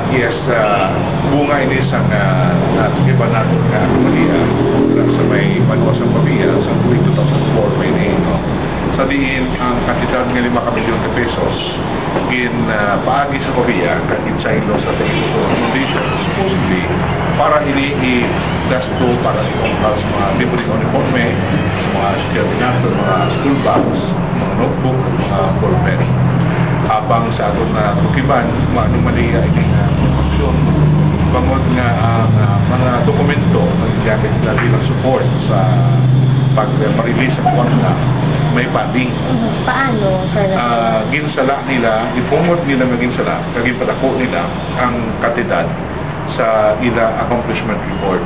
Yes, bunga ini sa iba nato nga anomalya sa may Banwa sa Pavia sa 2004 may ini, no? Sa diin ang kantidad nga 5 milyon ka pesos in paagi sa Pavia kag insaylo sa Tayo Foundation supposedly para ini i-gasto para sa mga libre ng uniforme, sa mga estudyante, mga school bags, mga notebook, mga ballpen. Habang sa aton na tukiban, maanomalya ini aksyon bangod nga ang mga dokumento naggamit na bilang support sa pag-release ng kwarta may padding. Paano? Ginsala nila, ipungod nila maginsala, kaging padako nila ang kantidad sa ila accomplishment report.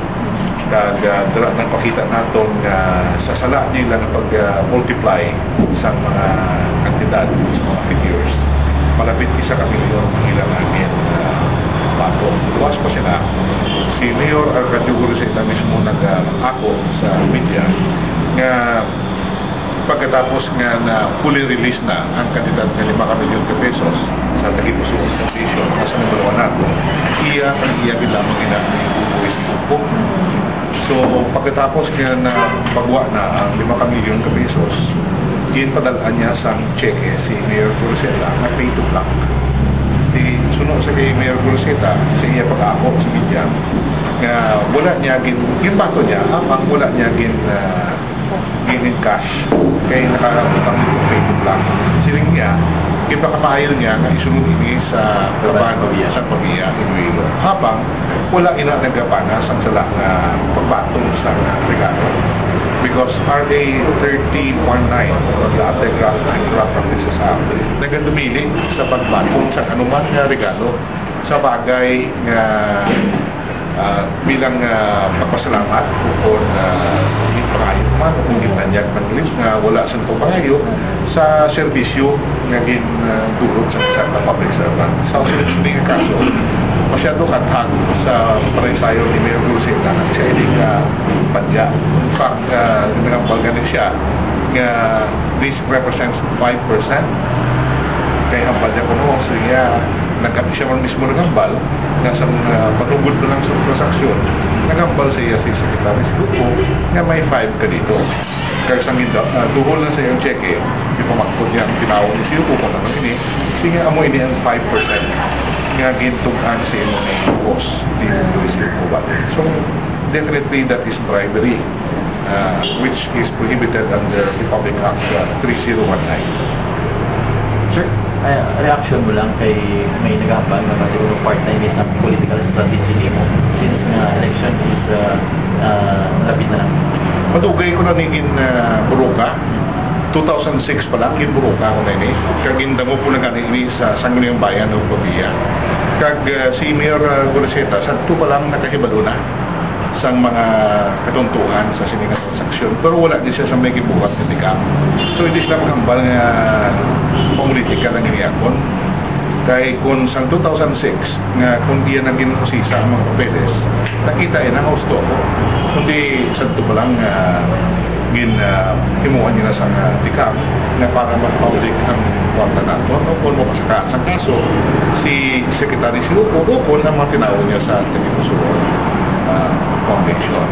Dala nagpakita naton nga sa sala nila na pag-multiply sa mga kantidad sa mga figures. Malapit isa ka milyon ang ilang agin bago. Luwas pa sila. Si Mayor Arcadio Guruseta mismo nag-ako sa media nga pagkatapos nga na fully release na ang kantidad ng 5 milyon ka pesos sa Tagipuso Foundation sa number 1 nato, iya lamang ina-uwi po. So pagkatapos nga na pagwa na ang 5 milyon ka pesos, ginpadalaan niya sa cheque si Mayor Guruseta na pay to black. Di sunod sa kay Mayor Guruseta sa iya pag-ako sa media nga wala niya ginbato niya apang wala niya in cash kay nakaramutang nito pay to black. Siling niya ipakapahayal niya nga isunod ini sa trabaho sa Pavia Iloilo habang wala ina nagkapanas ang sala nga pagbatong sa regalo. Because RA 3019 o the Graft and Graft Practices Act nagandumili sa pagbatong sa anuman nga regalo sa bagay nga bilang pagpasalamat o pangayot man o kung ginanyag ng lips nga wala sa pangayot sa serbisyo nga ginturot sa isang public servant. Sa usunod-sunod nga kaso, masyado katag sa parensayo ni Mayor Guruseta na siya hindi nga padya. In fact, nagambal siya nga this represents 5%. Kaya ang padya ko noon, so nagkati siya man mismo nagambal nga sa patugod ko lang sa transaksyon. Nagambal siya si Secretary Silupo nga may 5 ka dito. Kaya sa tuhol na sa iyong cheque, ipamakot niya ang tinawag ni Silupo kung naman ini, siya amoy niya ang 5% nga gintugan sa iyong boss ni Silupo ba. So, definitely that is bribery, which is prohibited under Republic Act 3019. Sir, reaction mo lang kay may nagahambal na siguro part-time is ng political strategy mo since election is lapit na lang. Madugay ko na naging buruka. 2006 pa lang, buruka ako na ini. Kagindamo po na ganini sa Sangguniang Bayan ng Pavia. Kag si Mayor Guruseta, sa ito pa lang nakahibalo na sa mga katuntuhan sa siningang transaksyon. Pero wala din siya sa may gibuhat na tigam. So, hindi sila maghambal nga politika ng iniyakon. Kaya kung sa 2006, nga kung diyan ang ginusisa ang mga papeles, nakita yun ang gusto ko. Kundi sa ito pa lang himuan nila sa tigam na para mag-public ang kwarta nato. No, kung mapasaka sa kaso, si Secretary Silupo, kung ang mga tinawag niya sa Tagipuso Foundation.